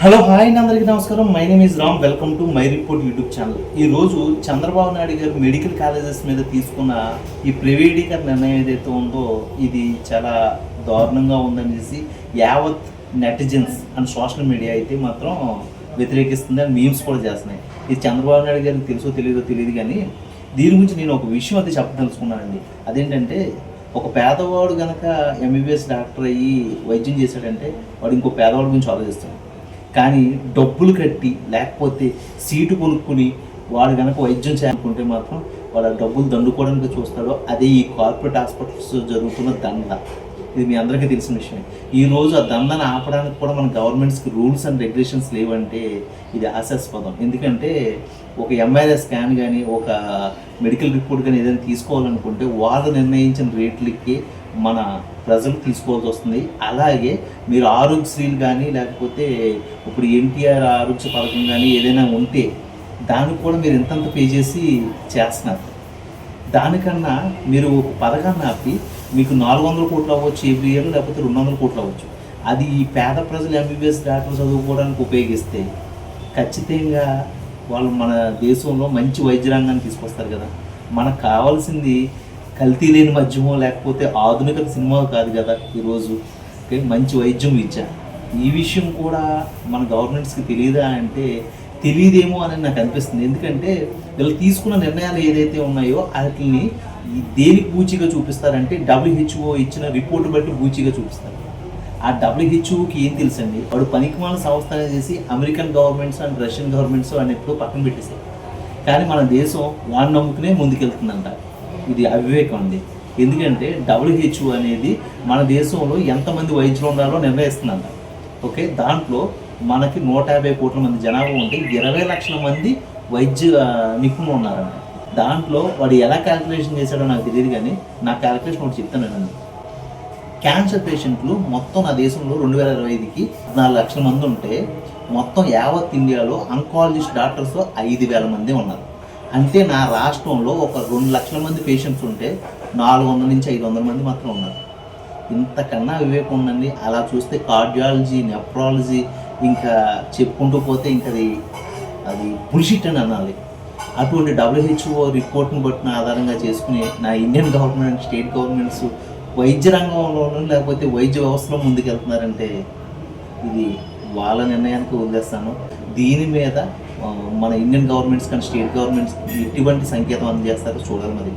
Hello hi అందరికీ నమస్కారం. My name is Ram. Welcome to my report YouTube channel. ఈరోజు చంద్రబాబు నాయుడు గారు మెడికల్ కాలేజెస్ మీద తీసుకున్న ఈ ప్రైవేటీకరణ నిర్ణయం ఏదైతే ఉందో ఇది చాలా దారుణంగా ఉందనేసి యావత్ నెటిజన్స్ అండ్ సోషల్ మీడియా అయితే మాత్రం వ్యతిరేకిస్తుంది అండ్ మీమ్స్ కూడా చేస్తున్నాయి. ఇది చంద్రబాబు నాయుడు గారికి తెలుసో తెలియదు కానీ దీని గురించి నేను ఒక విషయం అయితే చెప్పదలుచుకున్నానండి. అదేంటంటే ఒక పేదవాడు కనుక ఎంబీబీఎస్ డాక్టర్ అయ్యి వైద్యం చేశాడంటే వాడు ఇంకో పేదవాడి గురించి ఆలోచిస్తాడు. కానీ డబ్బులు కట్టి లేకపోతే సీటు కొనుక్కుని వాడు కనుక వైద్యం చేయాలనుకుంటే మాత్రం వాడు డబ్బులు దండుకోవడానికి చూస్తాడో అదే ఈ కార్పొరేట్ హాస్పిటల్స్ జరుగుతున్న దండ. ఇది మీ అందరికీ తెలిసిన విషయం. ఈరోజు ఆ దండను ఆపడానికి కూడా మన గవర్నమెంట్స్కి రూల్స్ అండ్ రెగ్యులేషన్స్ లేవంటే ఇది హాస్యాస్పదం. ఎందుకంటే ఒక ఎంఆర్ఐ స్కాన్ కానీ ఒక మెడికల్ రిపోర్ట్ కానీ ఏదైనా తీసుకోవాలనుకుంటే వాళ్ళు నిర్ణయించిన రేట్లకి మన ప్రజలు తీసుకోవాల్సి వస్తుంది. అలాగే మీరు ఆరోగ్యశ్రీలు కానీ లేకపోతే ఇప్పుడు ఎన్టీఆర్ ఆరోగ్య పథకం కానీ ఏదైనా ఉంటే దానికి కూడా మీరు ఎంతంత పే చేసి చేస్తున్నారు. దానికన్నా మీరు ఒక పథకాన్ని ఆపి మీకు 400 కోట్లు అవ్వచ్చు ఎవ్రీ ఇయర్, లేకపోతే 200 కోట్లు అవ్వచ్చు. అది ఈ పేద ప్రజలు ఎంబీబీఎస్ డాక్టర్ చదువుకోవడానికి ఉపయోగిస్తే ఖచ్చితంగా వాళ్ళు మన దేశంలో మంచి వైద్య రంగాన్ని తీసుకొస్తారు కదా. మనకు కావాల్సింది కల్తీ లేని మద్యమో లేకపోతే ఆధునిక సినిమా కాదు కదా ఈరోజు. మంచి వైద్యం విద్య ఈ విషయం కూడా మన గవర్నమెంట్స్కి తెలియదా అంటే తెలియదేమో అని నాకు అనిపిస్తుంది. ఎందుకంటే వీళ్ళు తీసుకున్న నిర్ణయాలు ఏదైతే ఉన్నాయో వాటిని దేనికి బూచిగా చూపిస్తారంటే WHO ఇచ్చిన రిపోర్టు బట్టి బూచిగా చూపిస్తారు. ఆ WHOకి ఏం తెలుసండి, వాడు పనికిమాల సంస్థ చేసి American governments and Russian governments అని ఎప్పుడూ పక్కన పెట్టేశారు. కానీ మన దేశం వాడిని నమ్ముకునే ముందుకెళ్తుందంట. ఇది అవివేకం అండి. ఎందుకంటే WHO అనేది మన దేశంలో ఎంతమంది వైద్యులు ఉండాలో నిర్ణయిస్తుందంట. ఓకే, దాంట్లో మనకి 150 కోట్ల మంది జనాభా ఉంటే 20 లక్షల మంది వైద్య నిపుణులు ఉన్నారంట. దాంట్లో వాడు ఎలా క్యాల్కులేషన్ చేశాడో నాకు తెలియదు, కానీ నా క్యాల్కులేషన్ ఒకటి చెప్తానండి. క్యాన్సర్ పేషెంట్లు మొత్తం నా దేశంలో 2025కి 14 లక్షల మంది ఉంటే మొత్తం యావత్ ఇండియాలో అంకాలజిస్ట్ డాక్టర్స్ 5,000 మంది ఉన్నారు. అంటే నా రాష్ట్రంలో ఒక 2 లక్షల మంది పేషెంట్స్ ఉంటే 400 నుంచి 500 మంది మాత్రం ఉన్నారు. ఇంతకన్నా వివేకం ఉందండి. అలా చూస్తే కార్డియాలజీ, నెఫ్రాలజీ ఇంకా చెప్పుకుంటూ పోతే ఇంకా అది బుల్షిట్ అని అనాలి. అటువంటి WHO రిపోర్ట్ని బట్టిన ఆధారంగా చేసుకుని నా ఇండియన్ గవర్నమెంట్, స్టేట్ గవర్నమెంట్స్ వైద్య రంగంలోనూ లేకపోతే వైద్య వ్యవస్థలో ముందుకెళ్తున్నారంటే ఇది వాళ్ళ నిర్ణయానికి వదిలేస్తాను. దీని మీద మన ఇండియన్ గవర్నమెంట్స్ కానీ స్టేట్ గవర్నమెంట్స్ ఎటువంటి సంకేతం అందజేస్తారో చూడాలి మరి.